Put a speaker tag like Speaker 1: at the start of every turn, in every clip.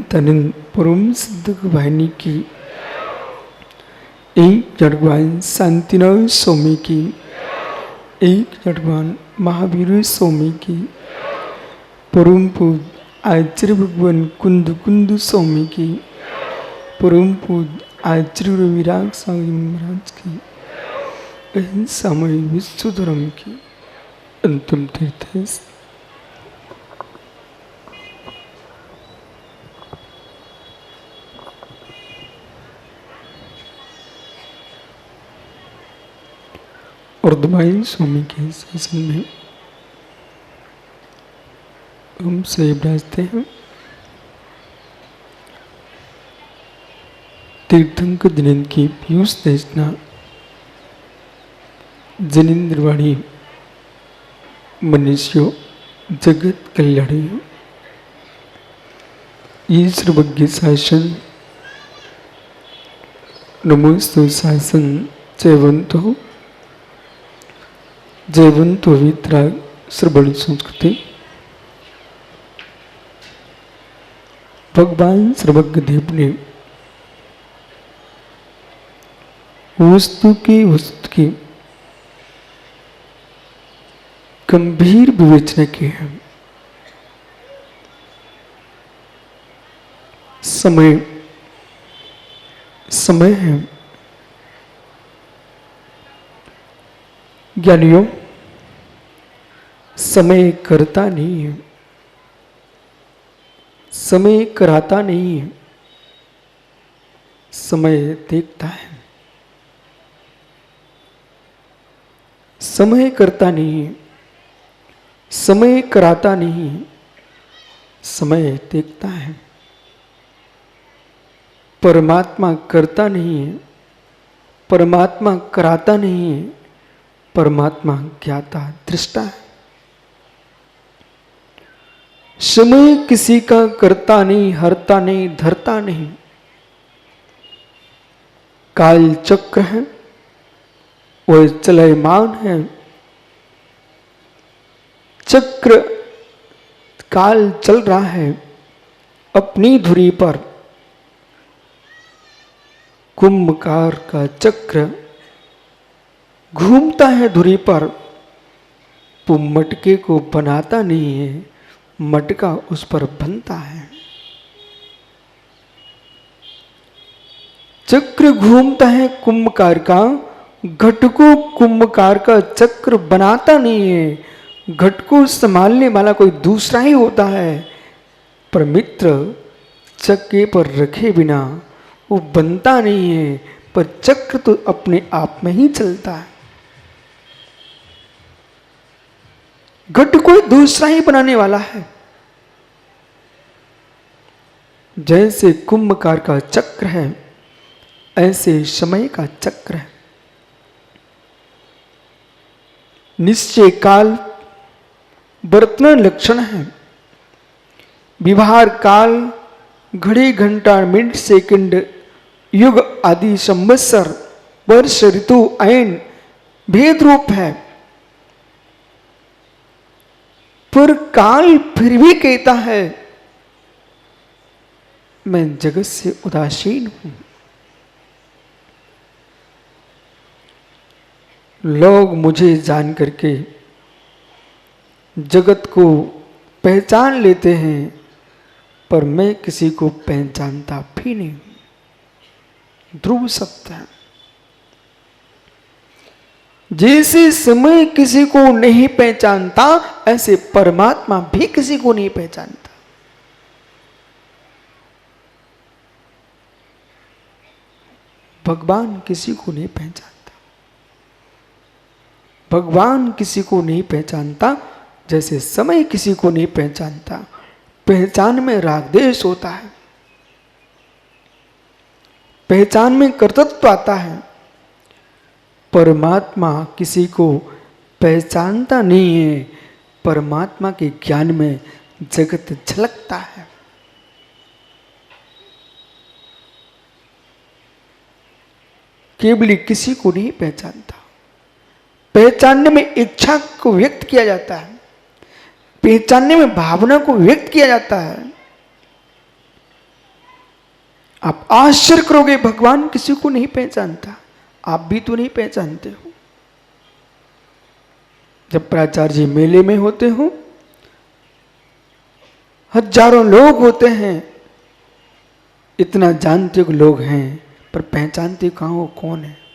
Speaker 1: अनंत परम सिद्ध वाहिनी की एक जड़वान शांतिनाथ स्वामी की, एक जड़वान महावीर स्वामी की, परम पूज आचार्य भगवान कुंद कुंद स्वामी की, परम पूज आचार्य रविराग स्वामी महाराज की, समय विश्व धर्म की अंतिम तीर्थ है। और दुमाई स्वामी के शासन में हम से विराजते हैं तीर्थंकर जिनेन्द्र की पीयूष देशना जिनेन्द्रवाणी मनुष्यों जगत कल्याणी ये सर्वज्ञ शासन नमोस्तु शासन जयवंतो जयवंतो वितराग श्रवण संस्कृति भगवान सर्वज्ञ देव ने वस्तु की गंभीर विवेचना की है। समय है ज्ञानियों, समय करता नहीं है, समय कराता नहीं है, समय देखता है। समय करता नहीं है, समय कराता नहीं है, समय देखता है। परमात्मा करता नहीं है, परमात्मा कराता नहीं है, परमात्मा ज्ञाता दृष्टा है। समय किसी का करता नहीं, हरता नहीं, धरता नहीं। काल चक्र है, वह चलयमान है। चक्र काल चल रहा है अपनी धुरी पर। कुंभकार का चक्र घूमता है धुरी पर, वो मटके को बनाता नहीं है, मटका उस पर बनता है। चक्र घूमता है कुंभकार का, घट को कुंभकार का चक्र बनाता नहीं है, घट को संभालने वाला कोई दूसरा ही होता है। पर मित्र चक्के पर रखे बिना वो बनता नहीं है, पर चक्र तो अपने आप में ही चलता है। घट कोई दूसरा ही बनाने वाला है। जैसे कुंभकार का चक्र है, ऐसे समय का चक्र है। निश्चय काल वर्तमान लक्षण है। व्यवहार काल घड़ी घंटा मिनट सेकंड युग आदि संवत्सर वर्ष ऋतु अयन भेद रूप है। पर काल फिर भी कहता है मैं जगत से उदासीन हूं। लोग मुझे जान करके जगत को पहचान लेते हैं, पर मैं किसी को पहचानता भी नहीं। ध्रुव सत्य है। जैसे समय किसी को नहीं पहचानता, ऐसे परमात्मा भी किसी को नहीं पहचानता। भगवान किसी को नहीं पहचानता। भगवान किसी को नहीं पहचानता, जैसे समय किसी को नहीं पहचानता। पहचान में राग द्वेष होता है, पहचान में कर्तृत्व आता है। परमात्मा किसी को पहचानता नहीं है। परमात्मा के ज्ञान में जगत झलकता है। केवल किसी को नहीं पहचानता। पहचानने में इच्छा को व्यक्त किया जाता है, पहचानने में भावना को व्यक्त किया जाता है। आप आश्चर्य करोगे, भगवान किसी को नहीं पहचानता। आप भी तो नहीं पहचानते हो। जब प्राचार्य जी मेले में होते हो, हजारों लोग होते हैं, इतना जानते हो लोग हैं, पर पहचानते कहां हो कौन है।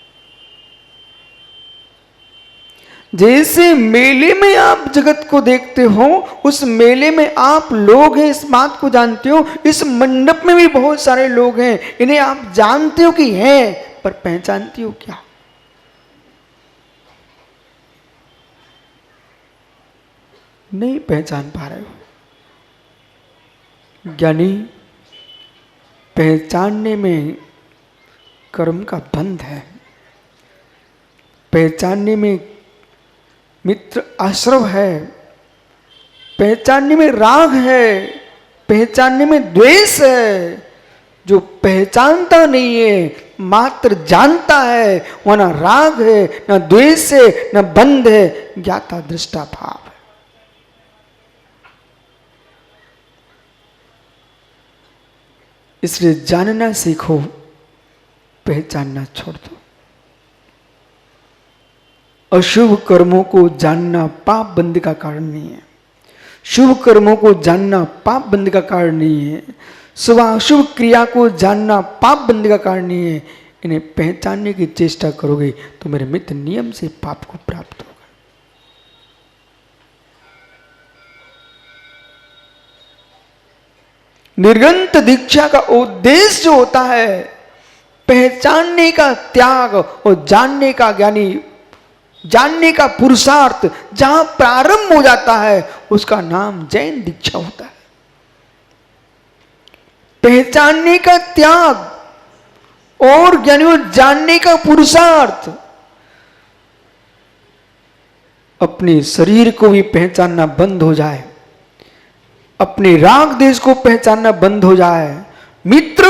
Speaker 1: जैसे मेले में आप जगत को देखते हो, उस मेले में आप लोग हैं, इस बात को जानते हो। इस मंडप में भी बहुत सारे लोग हैं, इन्हें आप जानते हो कि हैं, पर पहचानते हो क्या? नहीं पहचान पा रहे हो। ज्ञानी पहचानने में कर्म का बंध है, पहचानने में मित्र आश्रव है, पहचानने में राग है, पहचानने में द्वेष है। जो पहचानता नहीं है, मात्र जानता है, वह ना राग है, ना द्वेष है, ना बंध है, ज्ञाता दृष्टा भाव है। इसलिए जानना सीखो, पहचानना छोड़ दो। अशुभ कर्मों को जानना पाप बंद का कारण नहीं है। शुभ कर्मों को जानना पाप बंद का कारण नहीं है। शुभाशुभ क्रिया को जानना पाप बंद का कारण नहीं है। इन्हें पहचानने की चेष्टा करोगे तो मेरे मित्र नियम से पाप को प्राप्त होगा। निर्गंत दीक्षा का उद्देश्य जो होता है, पहचानने का त्याग और जानने का ज्ञानी, जानने का पुरुषार्थ जहां प्रारंभ हो जाता है, उसका नाम जैन दीक्षा होता है। पहचानने का त्याग और ज्ञानी और जानने का पुरुषार्थ। अपने शरीर को भी पहचानना बंद हो जाए, अपने राग देश को पहचानना बंद हो जाए, मित्र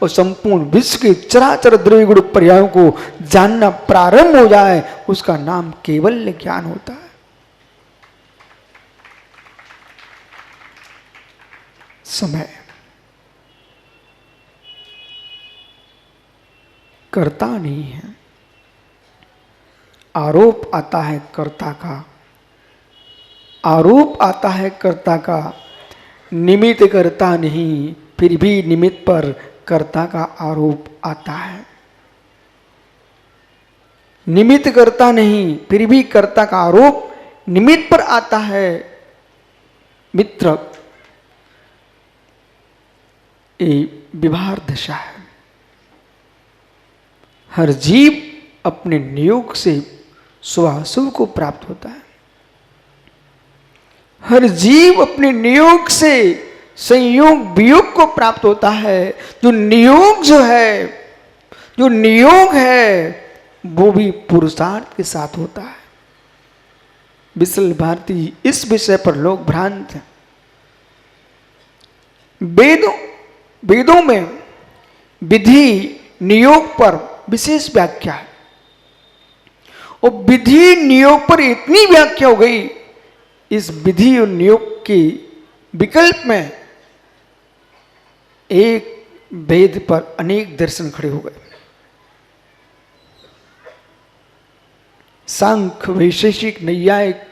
Speaker 1: और संपूर्ण विश्व के चराचर द्रव्य गुण पर्यायों को जानना प्रारंभ हो जाए, उसका नाम केवल ज्ञान होता है। समय कर्ता नहीं है। आरोप आता है कर्ता का, आरोप आता है कर्ता का। निमित्त करता नहीं, फिर भी निमित्त पर कर्ता का आरोप आता है। निमित्त करता नहीं, फिर भी कर्ता का आरोप निमित्त पर आता है। मित्र, ये व्यवहार दशा है। हर जीव अपने नियोग से शुभाशुभ को प्राप्त होता है। हर जीव अपने नियोग से संयोग वियोग को प्राप्त होता है। जो नियोग जो है, जो नियोग है वो भी पुरुषार्थ के साथ होता है। विशल भारती इस विषय पर लोग भ्रांत हैं। वेदों में विधि नियोग पर विशेष व्याख्या है और विधि नियोग पर इतनी व्याख्या हो गई, इस विधि और नियोग के विकल्प में एक वेद पर अनेक दर्शन खड़े हो गए। सांख्य, वैशेषिक, नैयायिक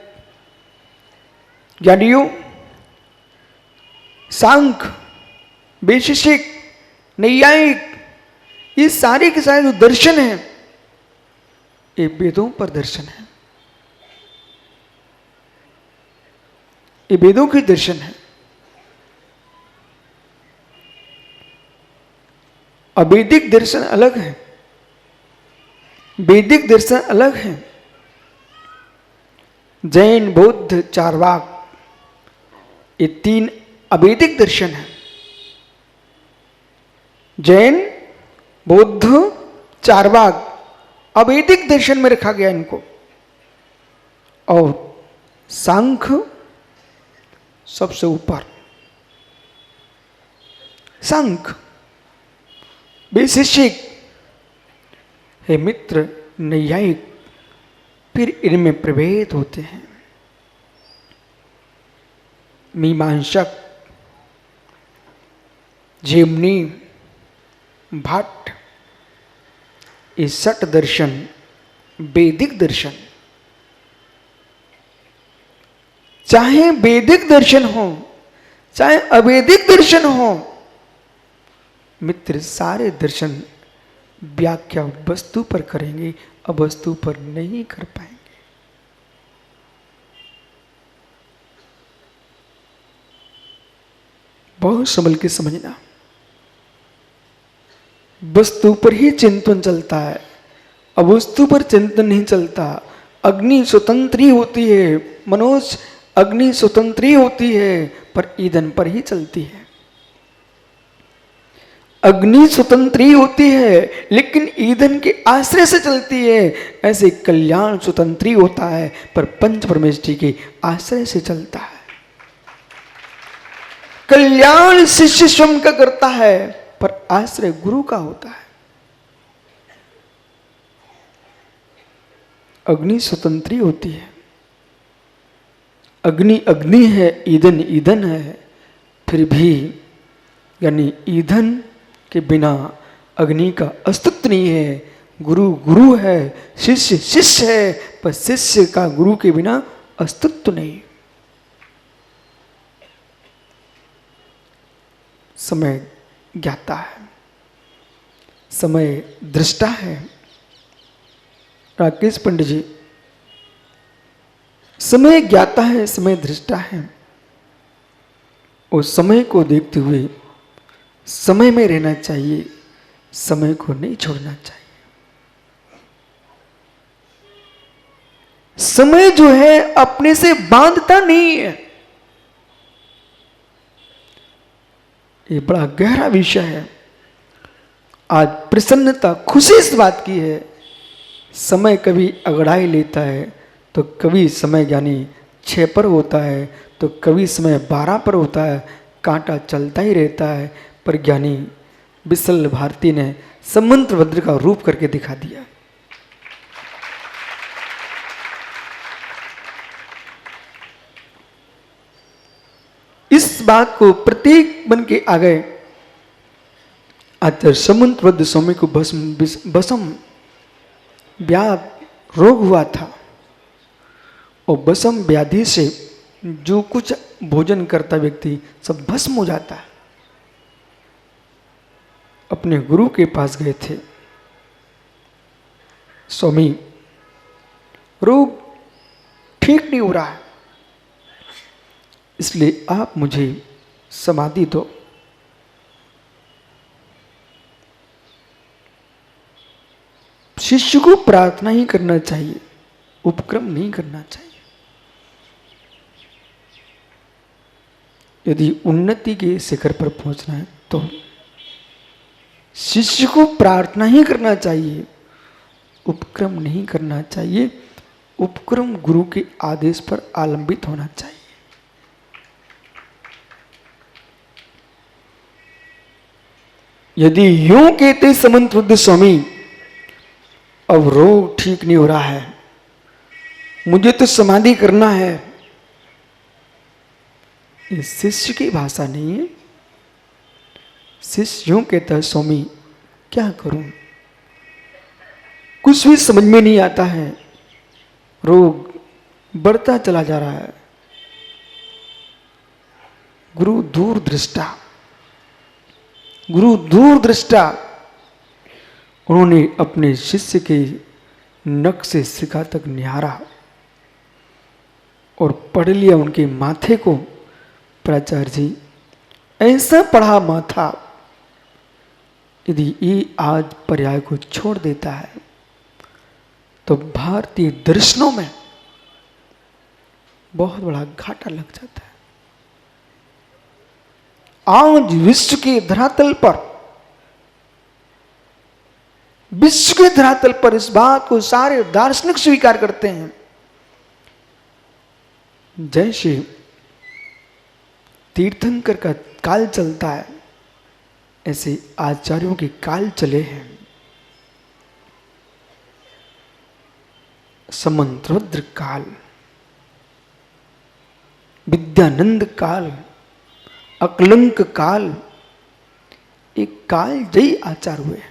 Speaker 1: ज्ञानियों, सांख्य, वैशेषिक, नैयायिक, ये सारे के सारे जो दर्शन हैं ये वेदों पर दर्शन है, ये वेदों के दर्शन है। अवैदिक दर्शन अलग है, वैदिक दर्शन अलग है। जैन, बौद्ध, चार्वाक, ये तीन अवैदिक दर्शन है। जैन, बौद्ध, चार्वाक अवैदिक दर्शन में रखा गया इनको। और सांख्य सबसे ऊपर, सांख्य, वैशेषिक, हे मित्र, नैयायिक, फिर इनमें प्रभेद होते हैं। मीमांसक, जेमनी, भट्ट, ये सठ दर्शन वैदिक दर्शन। चाहे वैदिक दर्शन हो चाहे अवैदिक दर्शन हो, मित्र सारे दर्शन व्याख्या वस्तु पर करेंगे, अवस्तु पर नहीं कर पाएंगे। बहुत संभल के समझना, वस्तु पर ही चिंतन चलता है, अवस्तु पर चिंतन नहीं चलता। अग्नि स्वतंत्री होती है, मनोज अग्नि स्वतंत्री होती है, पर ईंधन पर ही चलती है। अग्नि स्वतंत्री होती है लेकिन ईंधन के आश्रय से चलती है। ऐसे कल्याण स्वतंत्री होता है पर पंच परमेष्टि के आश्रय से चलता है। कल्याण शिष्य स्वयं का करता है पर आश्रय गुरु का होता है। अग्नि स्वतंत्री होती है, अग्नि अग्नि है, ईंधन ईंधन है, फिर भी यानी ईंधन के बिना अग्नि का अस्तित्व नहीं है। गुरु गुरु है, शिष्य शिष्य है, पर शिष्य का गुरु के बिना अस्तित्व नहीं। समय ज्ञाता है, समय दृष्टा है। राकेश पंडित जी, समय ज्ञाता है, समय दृष्टा है। उस समय को देखते हुए समय में रहना चाहिए, समय को नहीं छोड़ना चाहिए। समय जो है अपने से बांधता नहीं है। ये बड़ा गहरा विषय है। आज प्रसन्नता खुशी इस बात की है, समय कभी अगड़ाई लेता है तो कभी समय यानी 6 पर होता है तो कभी समय 12 पर होता है। कांटा चलता ही रहता है, पर ज्ञानी विशल भारती ने समंत्र भद्र का रूप करके दिखा दिया। इस बात को प्रतीक बन के आ गए। आचार्य समंत्र भद्र स्वामी को भस्म व्याध रोग हुआ था और भस्म व्याधि से जो कुछ भोजन करता व्यक्ति सब भस्म हो जाता है। अपने गुरु के पास गए थे, स्वामी रोग ठीक नहीं हो रहा है, इसलिए आप मुझे समाधि दो। शिष्य को प्रार्थना ही करना चाहिए, उपक्रम नहीं करना चाहिए। यदि उन्नति के शिखर पर पहुंचना है तो शिष्य को प्रार्थना ही करना चाहिए, उपक्रम नहीं करना चाहिए। उपक्रम गुरु के आदेश पर आलंबित होना चाहिए। यदि यूं कहते समंतवृद्ध स्वामी, अब रोग ठीक नहीं हो रहा है, मुझे तो समाधि करना है, ये शिष्य की भाषा नहीं है। शिष्य यूं कहता है, स्वामी क्या करूं, कुछ भी समझ में नहीं आता है, रोग बढ़ता चला जा रहा है। गुरु दूरदृष्टा, गुरु दूरदृष्टा, उन्होंने अपने शिष्य के नख से शिखा तक निहारा और पढ़ लिया उनके माथे को। प्राचार्य जी, ऐसा पढ़ा माथा, यदि ये आज पर्याय को छोड़ देता है तो भारतीय दर्शनों में बहुत बड़ा घाटा लग जाता है। आज विश्व के धरातल पर, विश्व के धरातल पर इस बात को सारे दार्शनिक स्वीकार करते हैं, जैसे तीर्थंकर का काल चलता है ऐसे आचार्यों के काल चले हैं। समंतरुद्र काल, विद्यानंद काल, अकलंक काल, एक काल जयी आचार्य हुए।